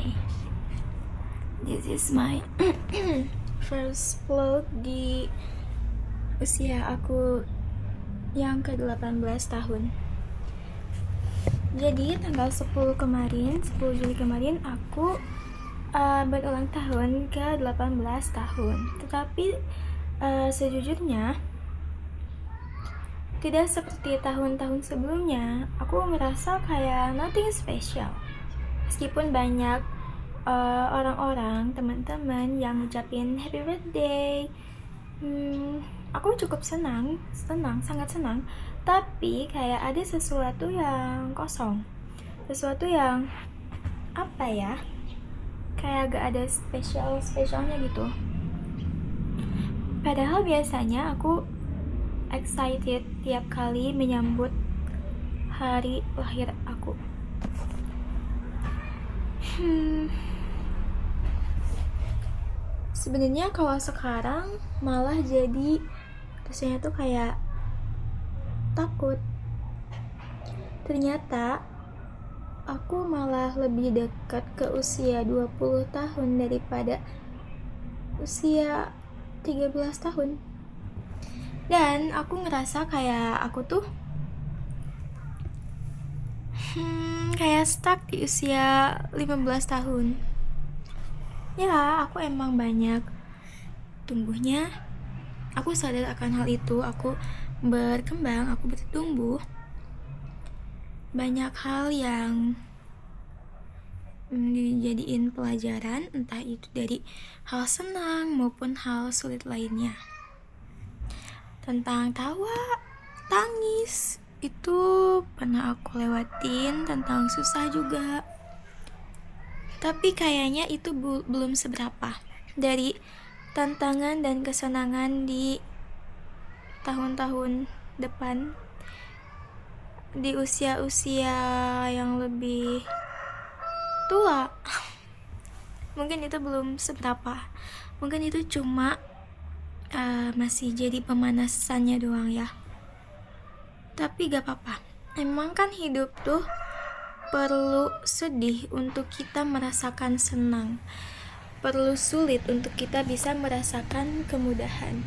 Hi, this is my first vlog di usia aku yang ke-18 tahun. Jadi tanggal 10 Juli kemarin aku berulang tahun ke-18 tahun. Tetapi sejujurnya tidak seperti tahun-tahun sebelumnya. Aku merasa kayak nothing special. Meskipun banyak orang-orang, teman-teman yang ngucapin happy birthday, aku cukup senang, sangat senang. Tapi kayak ada sesuatu yang kosong, sesuatu yang apa ya, kayak gak ada spesialnya gitu. Padahal biasanya aku excited tiap kali menyambut hari lahir aku. Sebenarnya kalau sekarang malah jadi rasanya tuh kayak takut. Ternyata aku malah lebih dekat ke usia 20 tahun daripada usia 13 tahun. Dan aku ngerasa kayak aku tuh kayak stuck di usia 15 tahun. Ya, aku emang banyak tumbuhnya. Aku sadar akan hal itu. Aku berkembang, aku bertumbuh. Banyak hal yang dijadiin pelajaran, entah itu dari hal senang maupun hal sulit lainnya. Tentang tawa, tangis, itu pernah aku lewatin. Tentang susah juga. Tapi kayaknya itu belum seberapa dari tantangan dan kesenangan di tahun-tahun depan, di usia-usia yang lebih tua. Mungkin itu belum seberapa. Mungkin itu cuma masih jadi pemanasannya doang ya. Tapi gak apa-apa. Emang kan hidup tuh perlu sedih untuk kita merasakan senang. Perlu sulit untuk kita bisa merasakan kemudahan.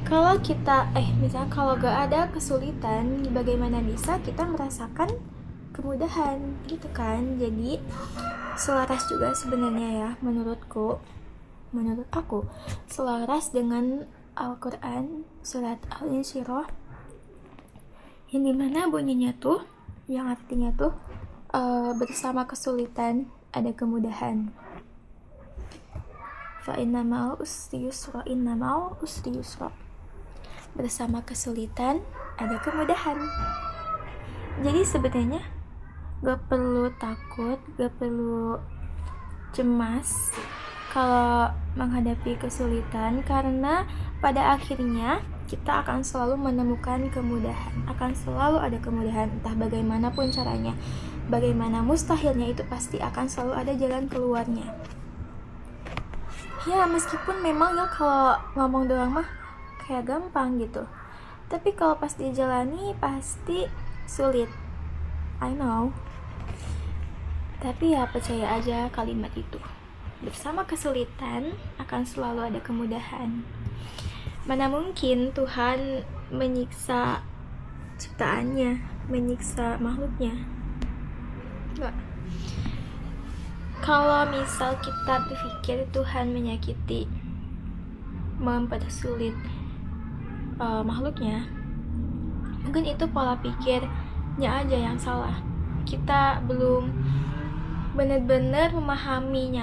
Kalau kita misalnya kalau gak ada kesulitan, bagaimana bisa kita merasakan kemudahan gitu kan? Jadi selaras juga sebenarnya ya, menurut aku selaras dengan Al-Quran surat Al-Insyirah, yang dimana bunyinya tuh, yang artinya tuh bersama kesulitan ada kemudahan. Fa inna ma'al usri yusra, inna ma'al usri yusra. Bersama kesulitan ada kemudahan. Jadi sebenarnya gak perlu takut, gak perlu cemas kalau menghadapi kesulitan, karena pada akhirnya kita akan selalu menemukan kemudahan. Akan selalu ada kemudahan, entah bagaimanapun caranya. Bagaimana mustahilnya, itu pasti akan selalu ada jalan keluarnya. Ya meskipun memang ya kalau ngomong doang mah kayak gampang gitu, tapi kalau pas dijalani pasti sulit. I know. Tapi ya percaya aja kalimat itu. Bersama kesulitan akan selalu ada kemudahan. Mana mungkin Tuhan menyiksa ciptaannya, menyiksa makhluknya? Enggak. Kalau misal kita berpikir Tuhan menyakiti, mempersulit makhluknya, mungkin itu pola pikirnya aja yang salah. Kita belum benar-benar memahami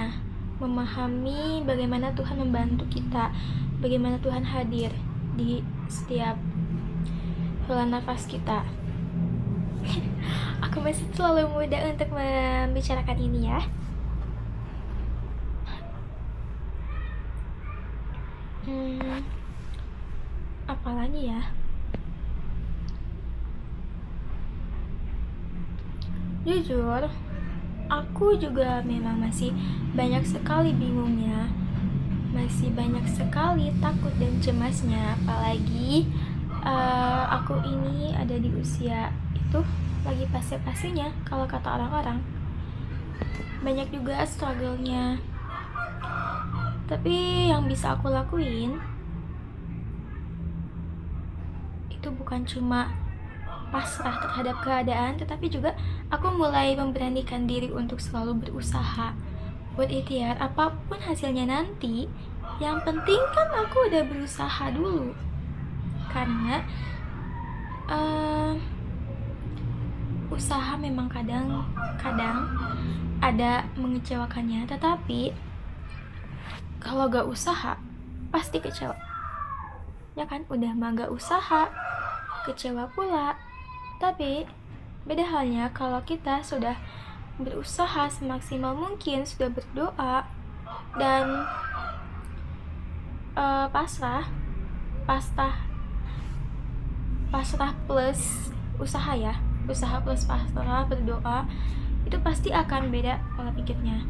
bagaimana Tuhan membantu kita, bagaimana Tuhan hadir di setiap hela nafas kita. Aku masih terlalu muda untuk membicarakan ini ya. Apalagi ya? Jujur, aku juga memang masih banyak sekali bingungnya, masih banyak sekali takut dan cemasnya. Apalagi aku ini ada di usia itu lagi fase-fasenya kalau kata orang-orang. banyak juga struggle-nya. Tapi yang bisa aku lakuin itu bukan cuma pasrah terhadap keadaan, tetapi juga aku mulai memberanikan diri untuk selalu berusaha buat ikhtiar apapun hasilnya nanti. Yang penting kan aku udah berusaha dulu. Karena usaha memang kadang ada mengecewakannya, tetapi kalau gak usaha pasti kecewa, ya kan? Udah mah gak usaha, kecewa pula. Tapi beda halnya kalau kita sudah berusaha semaksimal mungkin, sudah berdoa dan pasrah plus usaha ya, usaha plus pasrah, berdoa, itu pasti akan beda pola pikirnya.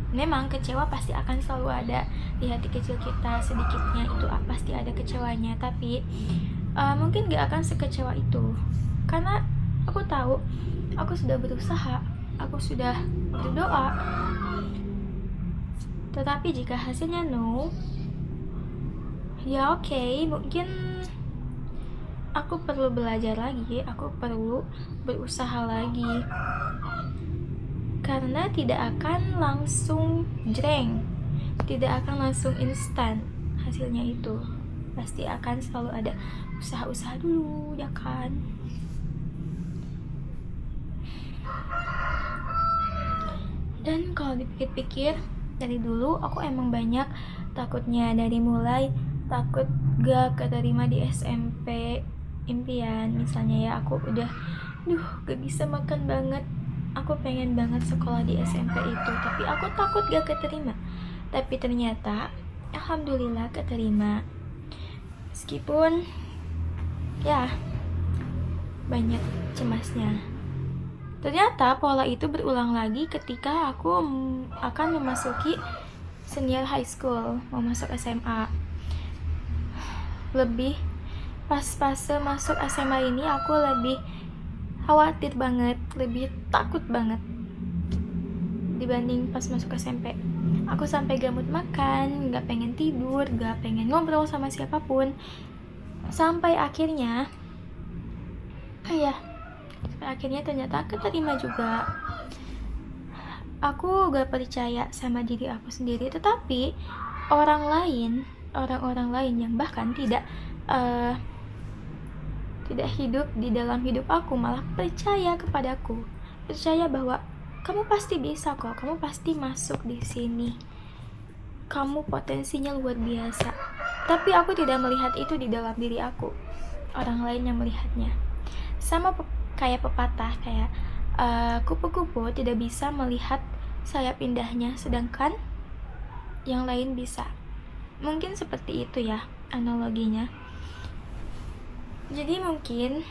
Memang kecewa pasti akan selalu ada di hati kecil kita, sedikitnya itu pasti ada kecewanya, tapi mungkin gak akan sekecewa itu. Karena aku tahu aku sudah berusaha, aku sudah berdoa. Tetapi jika hasilnya no, ya oke, mungkin aku perlu belajar lagi, aku perlu berusaha lagi. Karena tidak akan langsung jreng, tidak akan langsung instan hasilnya itu. Pasti akan selalu ada usaha-usaha dulu, ya kan? Dan kalau dipikir-pikir, dari dulu aku emang banyak takutnya. Dari mulai takut gak keterima di SMP impian, misalnya ya, aku udah gak bisa makan banget, aku pengen banget sekolah di SMP itu, tapi aku takut gak keterima. Tapi ternyata alhamdulillah keterima, meskipun ya banyak cemasnya. Ternyata pola itu berulang lagi ketika aku akan memasuki senior high school, mau masuk SMA. Lebih pas fase masuk SMA ini aku lebih khawatir banget, lebih takut banget dibanding pas masuk SMP. Aku sampai gak mood makan, gak pengen tidur, gak pengen ngobrol sama siapapun. Sampai akhirnya ternyata keterima juga. Aku gak percaya sama diri aku sendiri, tetapi orang-orang lain yang bahkan tidak hidup di dalam hidup aku malah percaya kepadaku, percaya bahwa kamu pasti bisa kok, kamu pasti masuk di sini, kamu potensinya luar biasa. Tapi aku tidak melihat itu di dalam diri aku, orang lain yang melihatnya. Sama kayak pepatah, kayak kupu-kupu tidak bisa melihat sayap indahnya, sedangkan yang lain bisa. Mungkin seperti itu ya analoginya. Jadi mungkin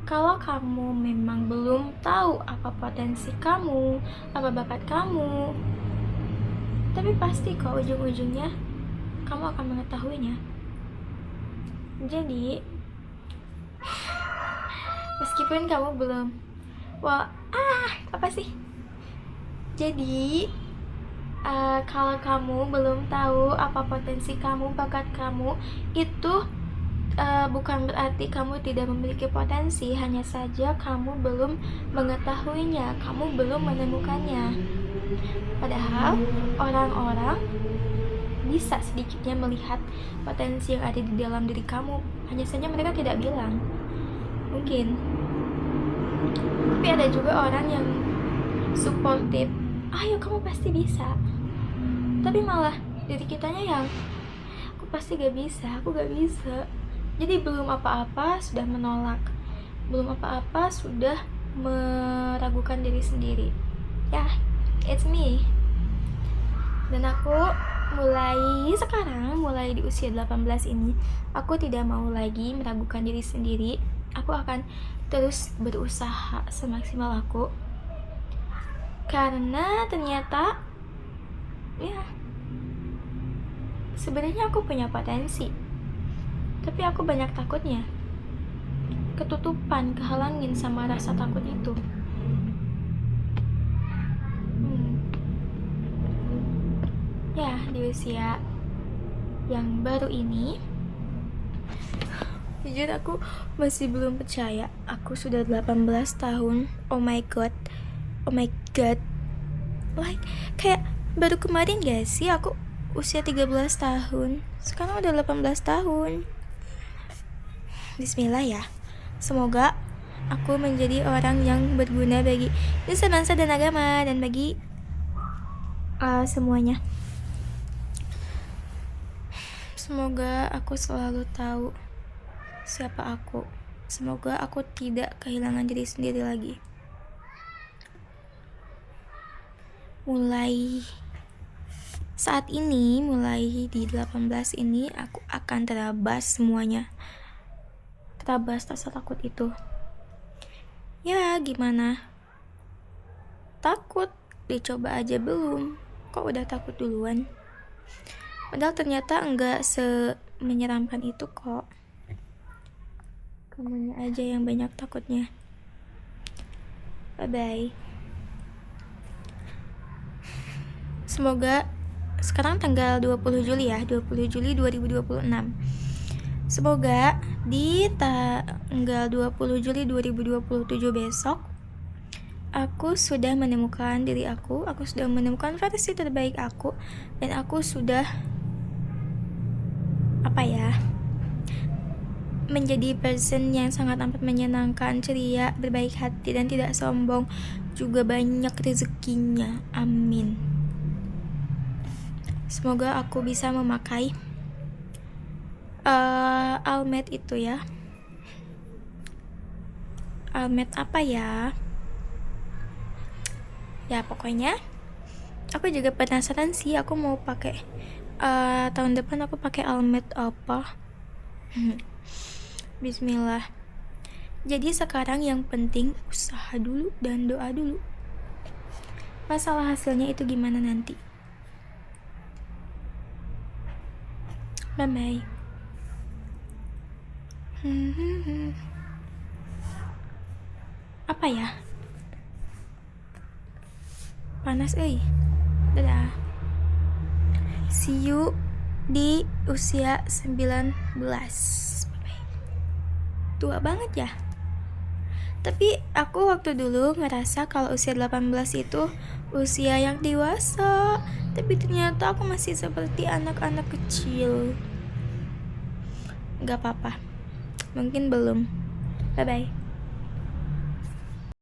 kalau kamu memang belum tahu apa potensi kamu, apa bakat kamu, tapi pasti kok ujung-ujungnya kamu akan mengetahuinya. Jadi meskipun kamu belum kalau kamu belum tahu apa potensi kamu, bakat kamu, itu bukan berarti kamu tidak memiliki potensi, hanya saja kamu belum mengetahuinya, kamu belum menemukannya. Padahal orang-orang bisa sedikitnya melihat potensi yang ada di dalam diri kamu, hanya saja mereka tidak bilang. Mungkin. Tapi ada juga orang yang supportive, ayo kamu pasti bisa. Tapi malah diri kitanya yang aku pasti gak bisa, aku gak bisa. Jadi belum apa-apa sudah menolak, belum apa-apa sudah meragukan diri sendiri. Ya, it's me. Dan aku mulai di usia 18 ini, aku tidak mau lagi meragukan diri sendiri. Aku akan terus berusaha semaksimal aku. Karena ternyata ya sebenarnya aku punya potensi, tapi aku banyak takutnya, ketutupan, kehalangin sama rasa takut itu. usia yang baru ini, jujur aku masih belum percaya aku sudah 18 tahun. Oh my god. Like kayak baru kemarin gak sih aku usia 13 tahun, sekarang udah 18 tahun. Bismillah ya. Semoga aku menjadi orang yang berguna bagi nusa bangsa dan agama dan bagi semuanya. Semoga aku selalu tahu siapa aku. Semoga aku tidak kehilangan diri sendiri lagi. Mulai saat ini, mulai di 18 ini, aku akan terabas semuanya. Terabas rasa takut itu. Ya gimana? Takut, dicoba aja belum. Kok udah takut duluan? Padahal ternyata enggak menyeramkan itu kok. Kamunya aja yang banyak takutnya. Bye-bye. Semoga sekarang tanggal 20 Juli ya, 20 Juli 2026. Semoga di tanggal 20 Juli 2027 besok aku sudah menemukan diri aku sudah menemukan versi terbaik aku, dan aku sudah menjadi person yang sangat amat menyenangkan, ceria, berbaik hati, dan tidak sombong, juga banyak rezekinya. Amin. Semoga aku bisa memakai almet itu ya. Almet apa ya? Ya pokoknya aku juga penasaran sih, aku mau pakai tahun depan aku pakai almet apa. Bismillah. Jadi sekarang yang penting usaha dulu dan doa dulu. Masalah hasilnya itu gimana nanti. Bye-bye. Apa ya? Panas euy. Dadah. See you di usia 19. Bye-bye. Tua banget ya. Tapi aku waktu dulu ngerasa kalau usia 18 itu usia yang dewasa, tapi ternyata aku masih seperti anak-anak kecil. Gak apa-apa, mungkin belum. Bye-bye.